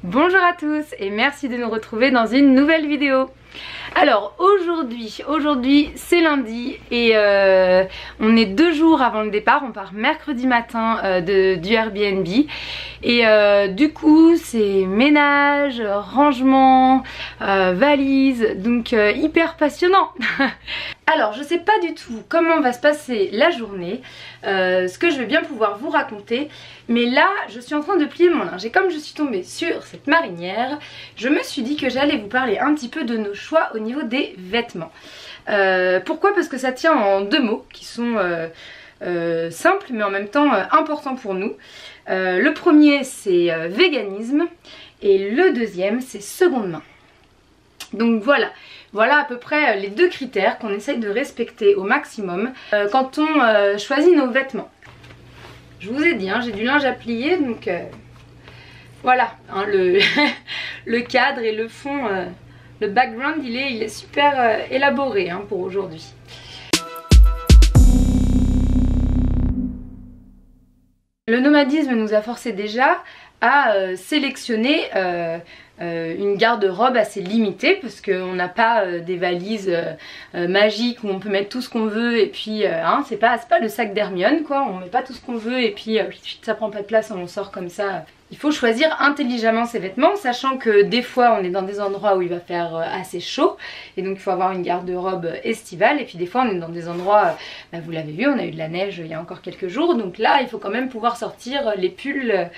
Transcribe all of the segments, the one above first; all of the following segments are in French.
Bonjour à tous et merci de nous retrouver dans une nouvelle vidéo. Alors aujourd'hui c'est lundi et on est 2 jours avant le départ, on part mercredi matin du Airbnb et du coup c'est ménage, rangement, valise, donc hyper passionnant. Alors je sais pas du tout comment va se passer la journée, ce que je vais bien pouvoir vous raconter, mais là je suis en train de plier mon linge et comme je suis tombée sur cette marinière, je me suis dit que j'allais vous parler un petit peu de nos choix au niveau des vêtements. Pourquoi? Parce que ça tient en 2 mots qui sont simples mais en même temps importants pour nous. Le premier c'est véganisme et le deuxième c'est seconde main. Donc voilà à peu près les 2 critères qu'on essaye de respecter au maximum quand on choisit nos vêtements. Je vous ai dit, hein, j'ai du linge à plier, donc voilà, hein, le cadre et le fond, le background il est super élaboré hein, pour aujourd'hui. Le nomadisme nous a forcé déjà à sélectionner une garde-robe assez limitée parce qu'on n'a pas des valises magiques où on peut mettre tout ce qu'on veut et puis hein, c'est pas le sac d'Hermione quoi, on met pas tout ce qu'on veut et puis ça prend pas de place, on sort comme ça. Il faut choisir intelligemment ses vêtements, sachant que des fois on est dans des endroits où il va faire assez chaud et donc il faut avoir une garde-robe estivale, et puis des fois on est dans des endroits, vous l'avez vu, on a eu de la neige il y a encore quelques jours, donc là il faut quand même pouvoir sortir les pulls,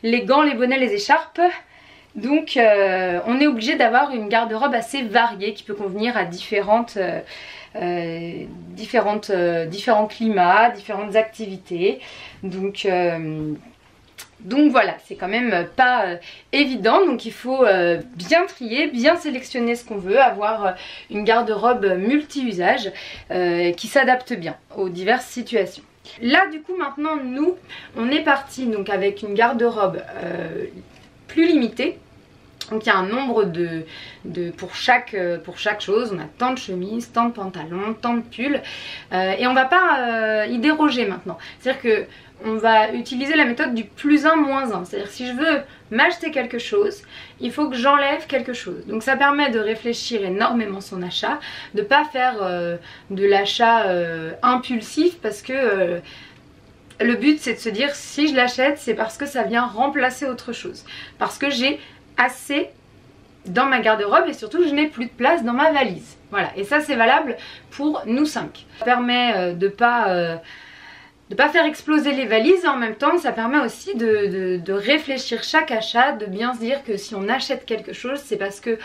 les gants, les bonnets, les écharpes. Donc on est obligé d'avoir une garde-robe assez variée qui peut convenir à différents climats, différentes activités. Donc voilà, c'est quand même pas évident, donc il faut bien trier, bien sélectionner ce qu'on veut, avoir une garde-robe multi-usage qui s'adapte bien aux diverses situations. Là du coup maintenant nous on est parti donc avec une garde-robe plus limitée. Donc il y a un nombre pour chaque chose, on a tant de chemises, tant de pantalons, tant de pulls et on va pas y déroger maintenant. C'est-à-dire que on va utiliser la méthode du plus 1 moins 1. C'est-à-dire si je veux m'acheter quelque chose, il faut que j'enlève quelque chose. Donc ça permet de réfléchir énormément son achat, de ne pas faire de l'achat impulsif parce que le but c'est de se dire si je l'achète c'est parce que ça vient remplacer autre chose. Parce que j'ai assez dans ma garde-robe et surtout je n'ai plus de place dans ma valise. Voilà, et ça c'est valable pour nous 5. Ça permet de pas faire exploser les valises et en même temps ça permet aussi de réfléchir chaque achat, de bien se dire que si on achète quelque chose c'est parce que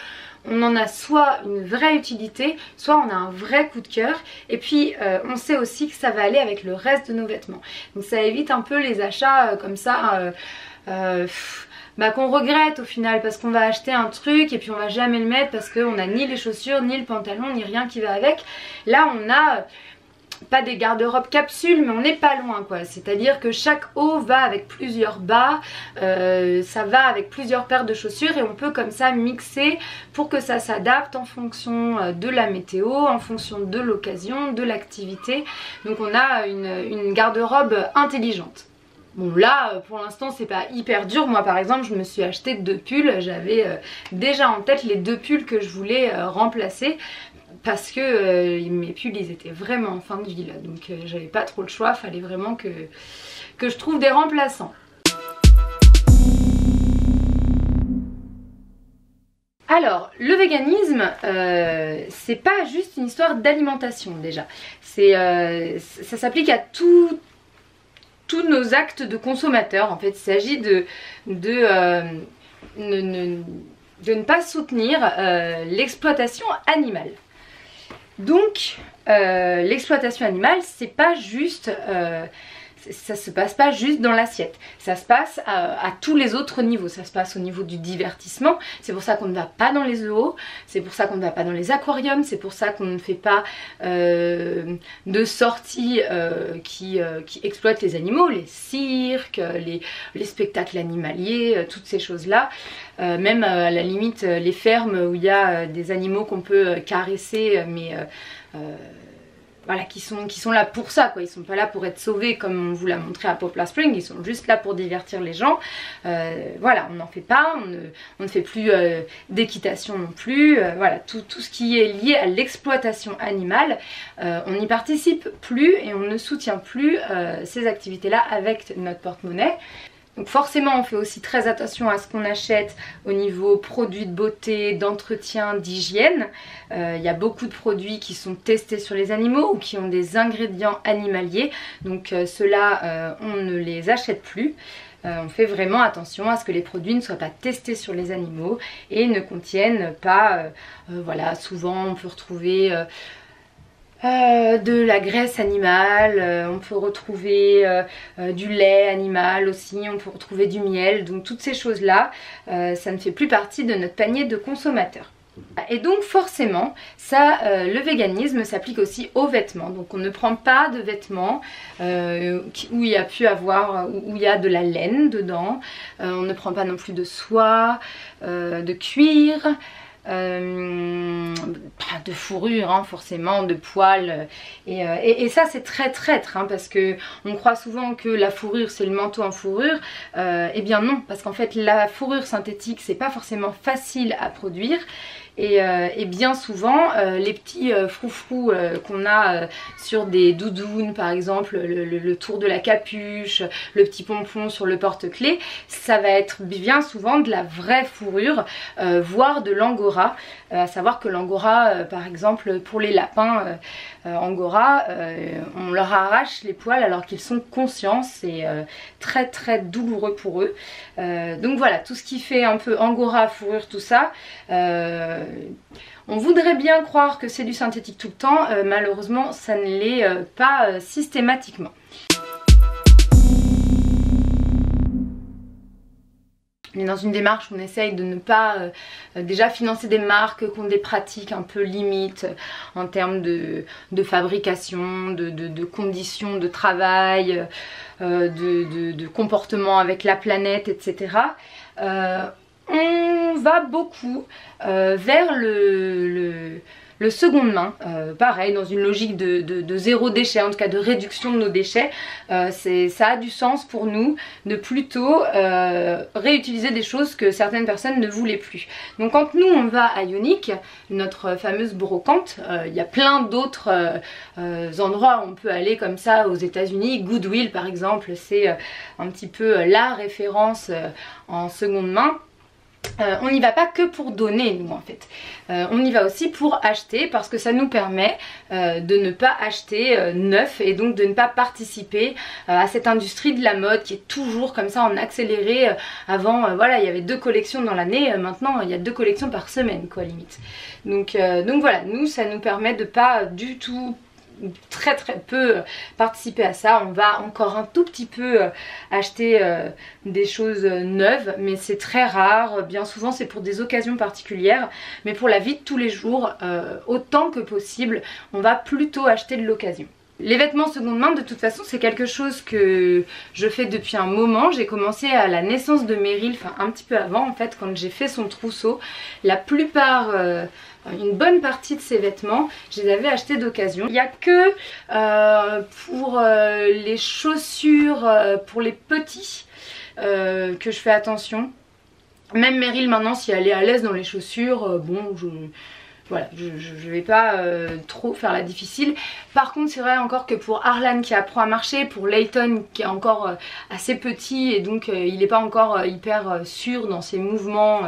on en a soit une vraie utilité, soit on a un vrai coup de cœur et puis on sait aussi que ça va aller avec le reste de nos vêtements. Donc ça évite un peu les achats comme ça qu'on regrette au final parce qu'on va acheter un truc et puis on va jamais le mettre parce qu'on a ni les chaussures, ni le pantalon, ni rien qui va avec. Là on a pas des garde-robes capsules mais on n'est pas loin quoi, c'est-à-dire que chaque haut va avec plusieurs bas, ça va avec plusieurs paires de chaussures et on peut comme ça mixer pour que ça s'adapte en fonction de la météo, en fonction de l'occasion, de l'activité. Donc on a une garde-robe intelligente. Bon là pour l'instant c'est pas hyper dur, moi par exemple je me suis acheté 2 pulls, j'avais déjà en tête les 2 pulls que je voulais remplacer parce que mes pulls ils étaient vraiment en fin de vie là, donc j'avais pas trop le choix, fallait vraiment que je trouve des remplaçants. Alors, le véganisme, c'est pas juste une histoire d'alimentation déjà, ça s'applique à tous nos actes de consommateurs en fait. Il s'agit de ne pas soutenir l'exploitation animale. Donc l'exploitation animale c'est pas juste ça se passe pas juste dans l'assiette, ça se passe à tous les autres niveaux. Ça se passe au niveau du divertissement, c'est pour ça qu'on ne va pas dans les zoos, c'est pour ça qu'on ne va pas dans les aquariums, c'est pour ça qu'on ne fait pas de sorties qui exploitent les animaux, les cirques, les spectacles animaliers, toutes ces choses là. Même à la limite les fermes où il y a des animaux qu'on peut caresser mais voilà, qui sont là pour ça, quoi. Ils sont pas là pour être sauvés comme on vous l'a montré à Poplar Spring, ils sont juste là pour divertir les gens. Voilà, on n'en fait pas, on ne fait plus d'équitation non plus, voilà, tout ce qui est lié à l'exploitation animale, on n'y participe plus et on ne soutient plus ces activités-là avec notre porte-monnaie. Donc forcément on fait aussi très attention à ce qu'on achète au niveau produits de beauté, d'entretien, d'hygiène. Il y a beaucoup de produits qui sont testés sur les animaux ou qui ont des ingrédients animaliers. Donc ceux-là on ne les achète plus. On fait vraiment attention à ce que les produits ne soient pas testés sur les animaux et ne contiennent pas, voilà, souvent on peut retrouver de la graisse animale, on peut retrouver du lait animal aussi, on peut retrouver du miel, donc toutes ces choses là, ça ne fait plus partie de notre panier de consommateurs. Et donc forcément, ça, le véganisme s'applique aussi aux vêtements. Donc on ne prend pas de vêtements où il y a pu avoir, où il y a de la laine dedans. On ne prend pas non plus de soie, de cuir. De fourrure hein, forcément, de poils et ça c'est très traître hein, parce que on croit souvent que la fourrure c'est le manteau en fourrure, et bien non, parce qu'en fait la fourrure synthétique c'est pas forcément facile à produire. Et bien souvent les petits froufrous qu'on a sur des doudounes par exemple, le tour de la capuche, le petit pompon sur le porte-clés, ça va être bien souvent de la vraie fourrure, voire de l'angora, à savoir que l'angora par exemple pour les lapins angora, on leur arrache les poils alors qu'ils sont conscients, c'est très douloureux pour eux. Donc voilà, tout ce qui fait un peu angora, fourrure, tout ça, on voudrait bien croire que c'est du synthétique tout le temps, malheureusement ça ne l'est pas systématiquement. On est dans une démarche où on essaye de ne pas déjà financer des marques qui ont des pratiques un peu limites en termes de fabrication, de conditions de travail, de comportement avec la planète, etc. On va beaucoup vers le seconde main, pareil, dans une logique de zéro déchet, en tout cas de réduction de nos déchets. Ça a du sens pour nous de plutôt réutiliser des choses que certaines personnes ne voulaient plus. Donc quand nous on va à Ioniq, notre fameuse brocante, il y a plein d'autres endroits où on peut aller comme ça aux États-Unis. Goodwill par exemple, c'est un petit peu la référence en seconde main. On n'y va pas que pour donner nous en fait, on y va aussi pour acheter parce que ça nous permet de ne pas acheter neuf et donc de ne pas participer à cette industrie de la mode qui est toujours comme ça en accéléré. Avant voilà, il y avait 2 collections dans l'année, maintenant il y a 2 collections par semaine quoi limite. Donc voilà, nous ça nous permet de pas du tout, très peu participer à ça. On va encore un tout petit peu acheter des choses neuves, mais c'est très rare. Bien souvent c'est pour des occasions particulières, mais pour la vie de tous les jours, autant que possible on va plutôt acheter de l'occasion. Les vêtements seconde main de toute façon c'est quelque chose que je fais depuis un moment. J'ai commencé à la naissance de Meryl, enfin un petit peu avant en fait, quand j'ai fait son trousseau. La plupart, une bonne partie de ces vêtements, je les avais achetés d'occasion. Il n'y a que pour les chaussures pour les petits que je fais attention. Même Meryl maintenant, si elle est à l'aise dans les chaussures, bon voilà, je vais pas trop faire la difficile. Par contre c'est vrai encore que pour Arlan qui apprend à marcher, pour Layton qui est encore assez petit et donc il n'est pas encore hyper sûr dans ses mouvements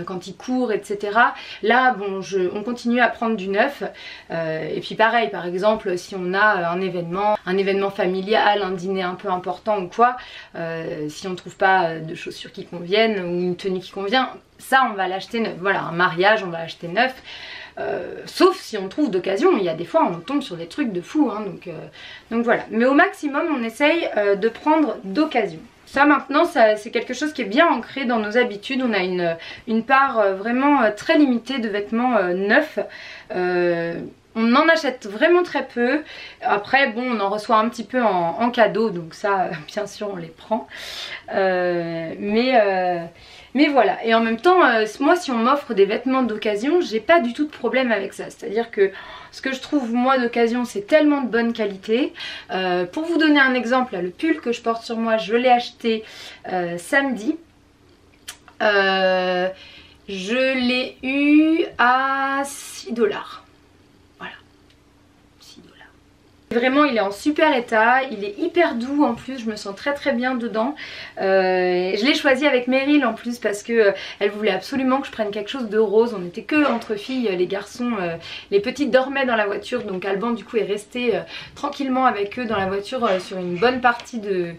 quand il court, etc. Là bon, on continue à prendre du neuf. Et puis pareil, par exemple si on a un événement familial, un dîner un peu important ou quoi, si on trouve pas de chaussures qui conviennent ou une tenue qui convient, ça on va l'acheter neuf. Voilà, un mariage on va acheter neuf. Sauf si on trouve d'occasion, il y a des fois on tombe sur des trucs de fou hein, donc voilà. Mais au maximum on essaye de prendre d'occasion. Ça maintenant c'est quelque chose qui est bien ancré dans nos habitudes. On a une part vraiment très limitée de vêtements neufs. On en achète vraiment très peu. Après bon, on en reçoit un petit peu en cadeau, donc ça bien sûr on les prend. Mais voilà, et en même temps, moi si on m'offre des vêtements d'occasion, j'ai pas du tout de problème avec ça. C'est-à-dire que ce que je trouve moi d'occasion, c'est tellement de bonne qualité. Pour vous donner un exemple, là, le pull que je porte sur moi, je l'ai acheté samedi. Je l'ai eu à 6 $. Voilà, 6 $. Vraiment il est en super état, il est hyper doux en plus, je me sens très très bien dedans. Je l'ai choisi avec Meryl en plus parce que elle voulait absolument que je prenne quelque chose de rose. On était que entre filles, les garçons, les petites dormaient dans la voiture, donc Alban du coup est resté tranquillement avec eux dans la voiture sur une bonne partie de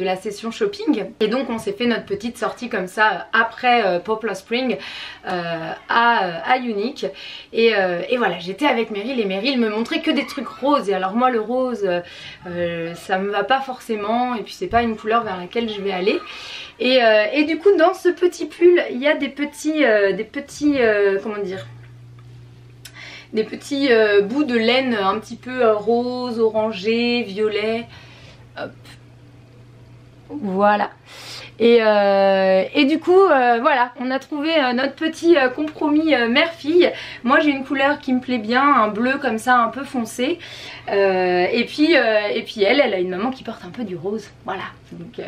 la session shopping. Et donc on s'est fait notre petite sortie comme ça après Poplar Spring à Unique. Et voilà, j'étais avec Meryl et Meryl me montrait que des trucs roses. Et alors moi le rose ça me va pas forcément, et puis c'est pas une couleur vers laquelle je vais aller. Et du coup dans ce petit pull il y a des petits comment dire, des petits bouts de laine un petit peu rose, orangé, violet. Hop. Voilà. Et du coup voilà, on a trouvé notre petit compromis mère-fille. Moi j'ai une couleur qui me plaît bien, un bleu comme ça un peu foncé, et puis elle a une maman qui porte un peu du rose. Voilà, donc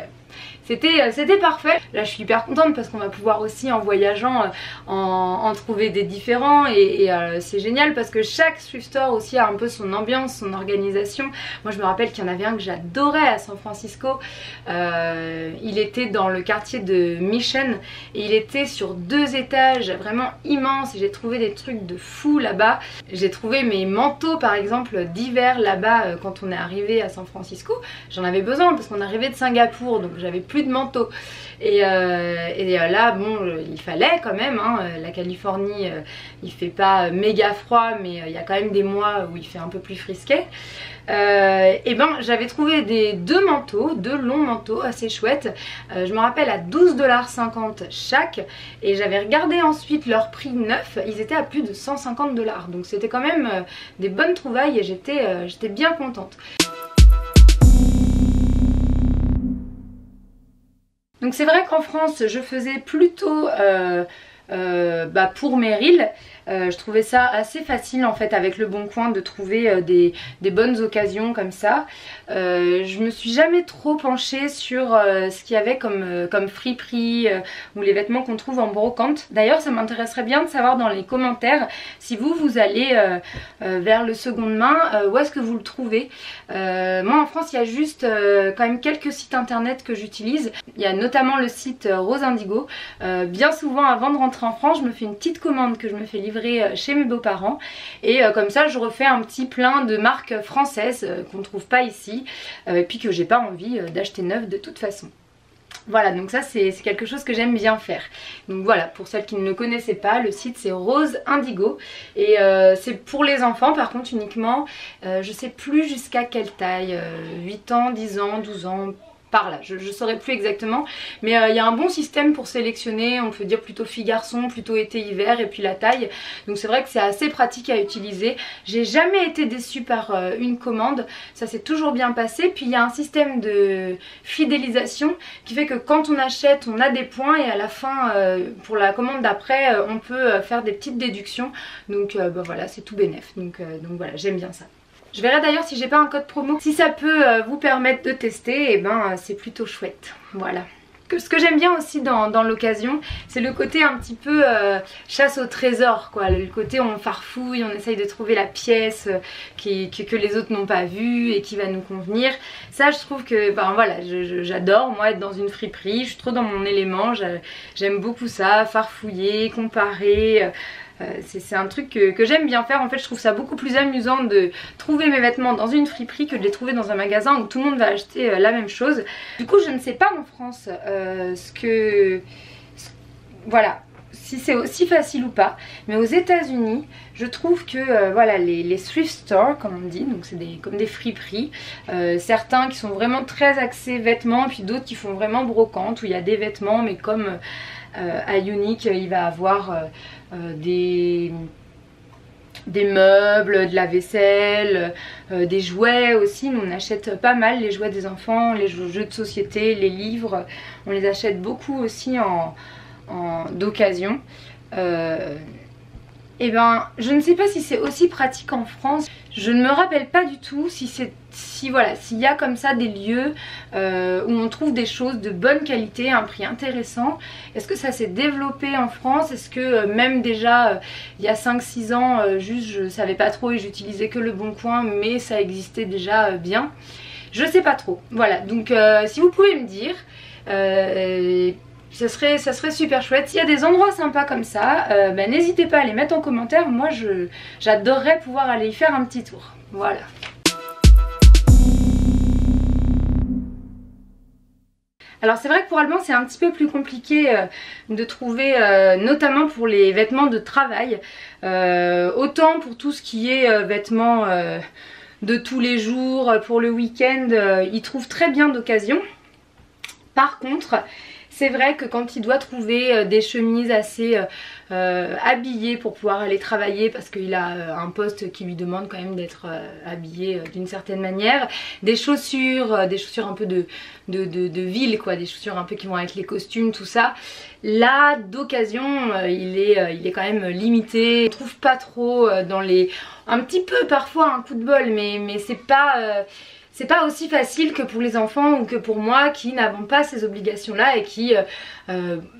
c'était parfait. Là je suis hyper contente parce qu'on va pouvoir aussi en voyageant en trouver des différents, et c'est génial parce que chaque thrift store aussi a un peu son ambiance, son organisation. Moi je me rappelle qu'il y en avait un que j'adorais à San Francisco. Il était dans le quartier de Mission et il était sur 2 étages, vraiment immense, et j'ai trouvé des trucs de fou là-bas. J'ai trouvé mes manteaux par exemple d'hiver là-bas quand on est arrivé à San Francisco. J'en avais besoin parce qu'on arrivait de Singapour, donc j'avais plus de manteau. Et là bon il fallait quand même hein. La Californie il fait pas méga froid, mais il y a quand même des mois où il fait un peu plus frisquet. Et ben j'avais trouvé deux longs manteaux assez chouettes. Je me rappelle à 12,50 $ chaque, et j'avais regardé ensuite leur prix neuf, ils étaient à plus de 150 $, donc c'était quand même des bonnes trouvailles, et j'étais bien contente. Donc c'est vrai qu'en France je faisais plutôt pour Meryl. Je trouvais ça assez facile en fait avec Le Bon Coin de trouver des bonnes occasions comme ça. Je me suis jamais trop penchée sur ce qu'il y avait comme friperie ou les vêtements qu'on trouve en brocante. D'ailleurs ça m'intéresserait bien de savoir dans les commentaires si vous allez vers le seconde main, où est-ce que vous le trouvez. Moi en France il y a juste quand même quelques sites internet que j'utilise. Il y a notamment le site Rose Indigo. Bien souvent avant de rentrer en France je me fais une petite commande que je me fais livrer chez mes beaux-parents, et comme ça je refais un petit plein de marques françaises qu'on ne trouve pas ici, et puis que j'ai pas envie d'acheter neuf de toute façon. Voilà, donc ça c'est quelque chose que j'aime bien faire. Donc voilà, pour celles qui ne le connaissaient pas, le site c'est Rose Indigo, et c'est pour les enfants par contre uniquement. Je sais plus jusqu'à quelle taille, 8 ans, 10 ans, 12 ans, par là, je saurais plus exactement, mais il y a un bon système pour sélectionner. On peut dire plutôt fille-garçon, plutôt été-hiver, et puis la taille. Donc c'est vrai que c'est assez pratique à utiliser. J'ai jamais été déçue par une commande, ça s'est toujours bien passé. Puis il y a un système de fidélisation qui fait que quand on achète on a des points, et à la fin pour la commande d'après on peut faire des petites déductions. Donc voilà, c'est tout bénef. Donc voilà, j'aime bien ça. Je verrai d'ailleurs si j'ai pas un code promo. Si ça peut vous permettre de tester, et c'est plutôt chouette. Voilà. Ce que j'aime bien aussi dans l'occasion, c'est le côté un petit peu chasse au trésor quoi. Le côté où on farfouille, on essaye de trouver la pièce que les autres n'ont pas vue et qui va nous convenir. Ça je trouve que voilà, j'adore moi être dans une friperie, je suis trop dans mon élément, j'aime beaucoup ça, farfouiller, comparer. C'est un truc que j'aime bien faire. En fait je trouve ça beaucoup plus amusant de trouver mes vêtements dans une friperie que de les trouver dans un magasin où tout le monde va acheter la même chose. Du coup je ne sais pas en France voilà, si c'est aussi facile ou pas, mais aux États-Unis je trouve que voilà, les thrift stores comme on dit, donc c'est comme des friperies, certains qui sont vraiment très axés vêtements, puis d'autres qui font vraiment brocante où il y a des vêtements, mais comme à Unique il va avoir des des meubles, de la vaisselle, des jouets aussi. Nous on achète pas mal les jouets des enfants, les jeux de société, les livres, on les achète beaucoup aussi d'occasion. Et ben je ne sais pas si c'est aussi pratique en France, je ne me rappelle pas du tout voilà, s'il y a comme ça des lieux où on trouve des choses de bonne qualité à un prix intéressant. Est-ce que ça s'est développé en France? Est-ce que même déjà il y a 5-6 ans, juste je savais pas trop et j'utilisais que Le Bon Coin, mais ça existait déjà bien? Je sais pas trop. Voilà, donc si vous pouvez me dire, ça serait super chouette. S'il y a des endroits sympas comme ça, bah, n'hésitez pas à les mettre en commentaire. Moi j'adorerais pouvoir aller y faire un petit tour. Voilà. Alors c'est vrai que pour Alban c'est un petit peu plus compliqué de trouver, notamment pour les vêtements de travail. Autant pour tout ce qui est vêtements de tous les jours, pour le week-end, il trouve très bien d'occasion. Par contre, c'est vrai que quand il doit trouver des chemises assez habillées pour pouvoir aller travailler, parce qu'il a un poste qui lui demande quand même d'être habillé d'une certaine manière, des chaussures un peu de ville quoi, des chaussures un peu qui vont avec les costumes, tout ça, là d'occasion il est quand même limité. On trouve pas trop dans les... un petit peu parfois un coup de bol, mais c'est pas aussi facile que pour les enfants ou que pour moi qui n'avons pas ces obligations-là et qui,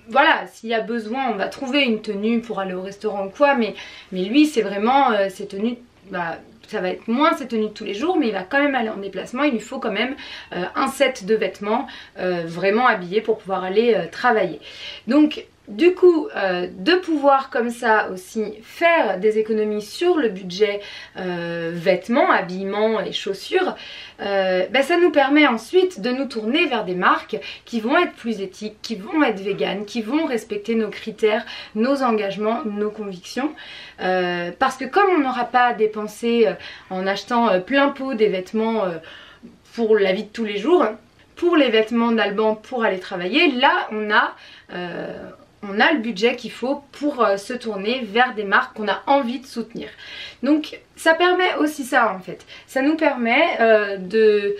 voilà, s'il y a besoin, on va trouver une tenue pour aller au restaurant ou quoi, mais lui, c'est vraiment ces tenues, bah, ça va être moins ses tenues de tous les jours, mais il va quand même aller en déplacement, il lui faut quand même un set de vêtements vraiment habillés pour pouvoir aller travailler. Donc, du coup, de pouvoir comme ça aussi faire des économies sur le budget vêtements, habillement et chaussures, bah ça nous permet ensuite de nous tourner vers des marques qui vont être plus éthiques, qui vont être véganes, qui vont respecter nos critères, nos engagements, nos convictions. Parce que comme on n'aura pas à dépenser en achetant plein pot des vêtements pour la vie de tous les jours, pour les vêtements d'Alban pour aller travailler, là on a le budget qu'il faut pour se tourner vers des marques qu'on a envie de soutenir. Donc ça permet aussi ça en fait. Ça nous permet de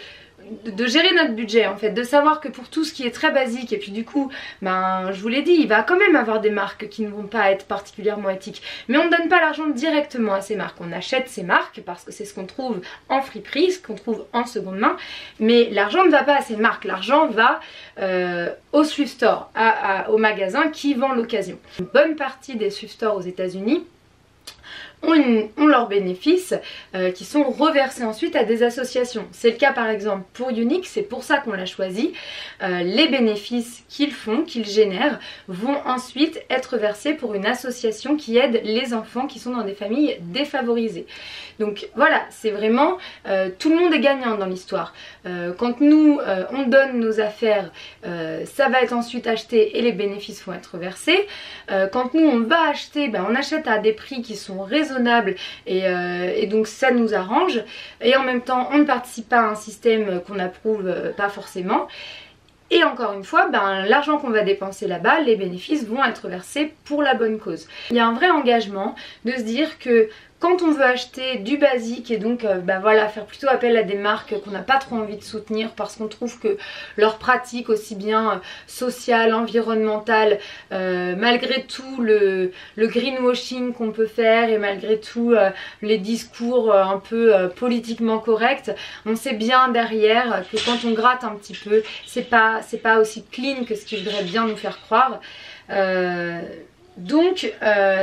gérer notre budget en fait, de savoir que pour tout ce qui est très basique, et puis du coup, ben je vous l'ai dit, il va quand même avoir des marques qui ne vont pas être particulièrement éthiques, mais on ne donne pas l'argent directement à ces marques, on achète ces marques parce que c'est ce qu'on trouve en friperie, ce qu'on trouve en seconde main, mais l'argent ne va pas à ces marques, l'argent va au thrift store, au magasin qui vend l'occasion. Une bonne partie des thrift stores aux États-Unis ont leurs bénéfices qui sont reversés ensuite à des associations. C'est le cas par exemple pour Younique, c'est pour ça qu'on l'a choisi. Les bénéfices qu'ils font, qu'ils génèrent, vont ensuite être versés pour une association qui aide les enfants qui sont dans des familles défavorisées. Donc voilà, c'est vraiment tout le monde est gagnant dans l'histoire. Quand nous on donne nos affaires, ça va être ensuite acheté et les bénéfices vont être versés. Quand nous on va acheter, ben, on achète à des prix qui sont raisonnables et donc ça nous arrange, et en même temps on ne participe pas à un système qu'on approuve pas forcément. Et encore une fois, ben, l'argent qu'on va dépenser là-bas, les bénéfices vont être versés pour la bonne cause. Il y a un vrai engagement de se dire que quand on veut acheter du basique et donc ben voilà, faire plutôt appel à des marques qu'on n'a pas trop envie de soutenir parce qu'on trouve que leurs pratiques aussi bien sociales, environnementales, malgré tout le greenwashing qu'on peut faire et malgré tout les discours un peu politiquement corrects, on sait bien derrière que quand on gratte un petit peu, c'est pas aussi clean que ce qu'ils voudraient bien nous faire croire. Donc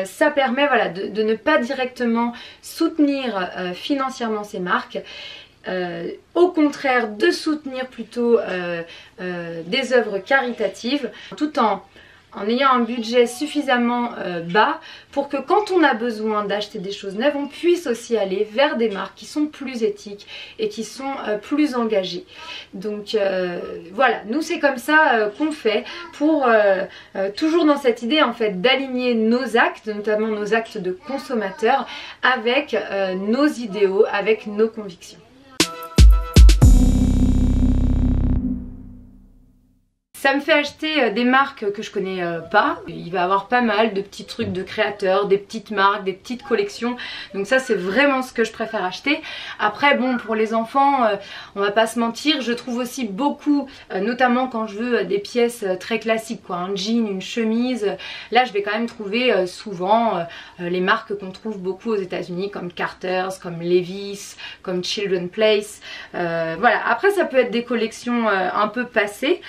ça permet voilà, de ne pas directement soutenir financièrement ces marques, au contraire de soutenir plutôt des œuvres caritatives tout en ayant un budget suffisamment bas pour que quand on a besoin d'acheter des choses neuves, on puisse aussi aller vers des marques qui sont plus éthiques et qui sont plus engagées. Donc voilà, nous c'est comme ça qu'on fait pour toujours dans cette idée en fait d'aligner nos actes, notamment nos actes de consommateurs, avec nos idéaux, avec nos convictions. Ça me fait acheter des marques que je connais pas. Il va y avoir pas mal de petits trucs de créateurs, des petites marques, des petites collections. Donc ça c'est vraiment ce que je préfère acheter. Après bon, pour les enfants, on va pas se mentir, je trouve aussi beaucoup, notamment quand je veux des pièces très classiques quoi, un jean, une chemise. Là je vais quand même trouver souvent les marques qu'on trouve beaucoup aux États-Unis comme Carter's, comme Levi's, comme Children's Place. Voilà, après ça peut être des collections un peu passées.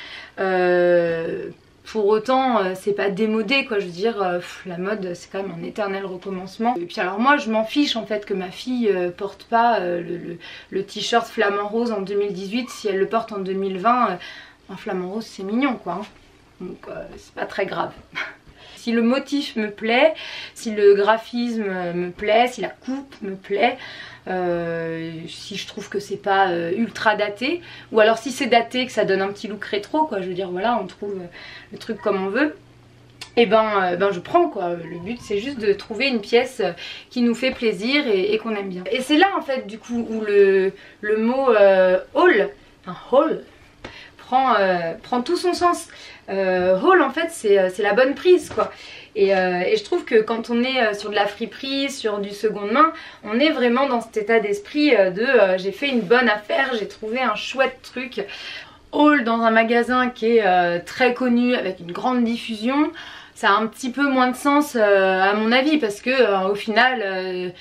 Pour autant c'est pas démodé quoi, je veux dire la mode c'est quand même un éternel recommencement. Et puis alors moi je m'en fiche en fait que ma fille porte pas le t-shirt flamant rose en 2018, si elle le porte en 2020 un flamant rose c'est mignon quoi hein. Donc c'est pas très grave. Si le motif me plaît, si le graphisme me plaît, si la coupe me plaît, si je trouve que c'est pas ultra daté, ou alors si c'est daté que ça donne un petit look rétro quoi, je veux dire voilà on trouve le truc comme on veut, et ben je prends quoi. Le but c'est juste de trouver une pièce qui nous fait plaisir et qu'on aime bien. Et c'est là en fait du coup où le mot haul, enfin haul prend tout son sens. Haul en fait c'est la bonne prise quoi. Et je trouve que quand on est sur de la friperie, sur du seconde main, on est vraiment dans cet état d'esprit de j'ai fait une bonne affaire, j'ai trouvé un chouette truc. Haul dans un magasin qui est très connu avec une grande diffusion, ça a un petit peu moins de sens à mon avis, parce que au final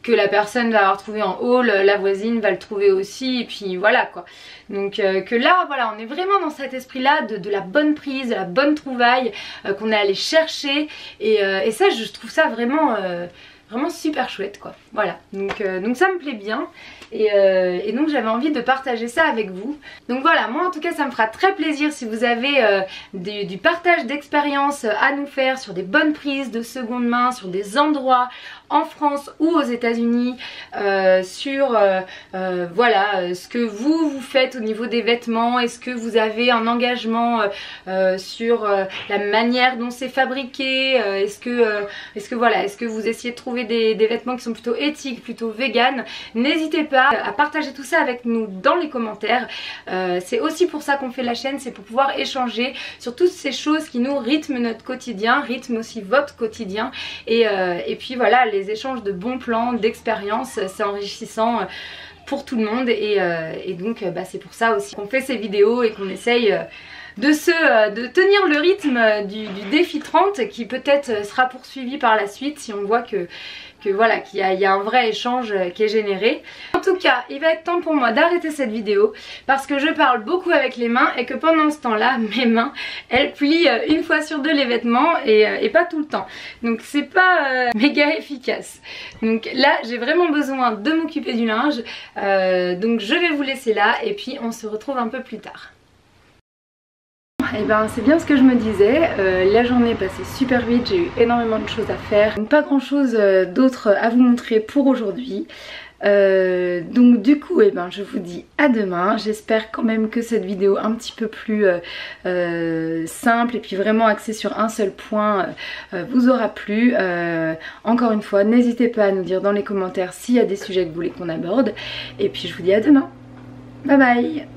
que la personne va avoir trouvé en haul, la voisine va le trouver aussi, et puis voilà quoi. Donc que là voilà, on est vraiment dans cet esprit là de la bonne prise, de la bonne trouvaille qu'on est allé chercher, et ça je trouve ça vraiment vraiment super chouette quoi. Voilà, donc ça me plaît bien, et donc j'avais envie de partager ça avec vous. Donc voilà, moi en tout cas ça me fera très plaisir si vous avez du partage d'expérience à nous faire sur des bonnes prises de seconde main, sur des endroits en France ou aux États-Unis, sur voilà ce que vous faites au niveau des vêtements. Est-ce que vous avez un engagement sur la manière dont c'est fabriqué, est-ce que voilà, est-ce que vous essayez de trouver des vêtements qui sont plutôt éthiques, plutôt vegan. N'hésitez pas à partager tout ça avec nous dans les commentaires. C'est aussi pour ça qu'on fait la chaîne, c'est pour pouvoir échanger sur toutes ces choses qui nous rythment notre quotidien, rythment aussi votre quotidien, et puis voilà, les échanges de bons plans, d'expériences, c'est enrichissant pour tout le monde, et donc c'est pour ça aussi qu'on fait ces vidéos et qu'on essaye de tenir le rythme du défi 30, qui peut-être sera poursuivi par la suite si on voit que voilà, qu'il y a un vrai échange qui est généré. En tout cas, il va être temps pour moi d'arrêter cette vidéo parce que je parle beaucoup avec les mains, et que pendant ce temps-là, mes mains, elles plient une fois sur deux les vêtements, et pas tout le temps. Donc c'est pas méga efficace. Donc là, j'ai vraiment besoin de m'occuper du linge. Donc je vais vous laisser là, et puis on se retrouve un peu plus tard. Et ben c'est bien ce que je me disais, la journée est passée super vite, j'ai eu énormément de choses à faire, donc pas grand chose d'autre à vous montrer pour aujourd'hui. Donc du coup je vous dis à demain. J'espère quand même que cette vidéo un petit peu plus simple et puis vraiment axée sur un seul point vous aura plu. Encore une fois, n'hésitez pas à nous dire dans les commentaires s'il y a des sujets que vous voulez qu'on aborde, et puis je vous dis à demain. Bye bye.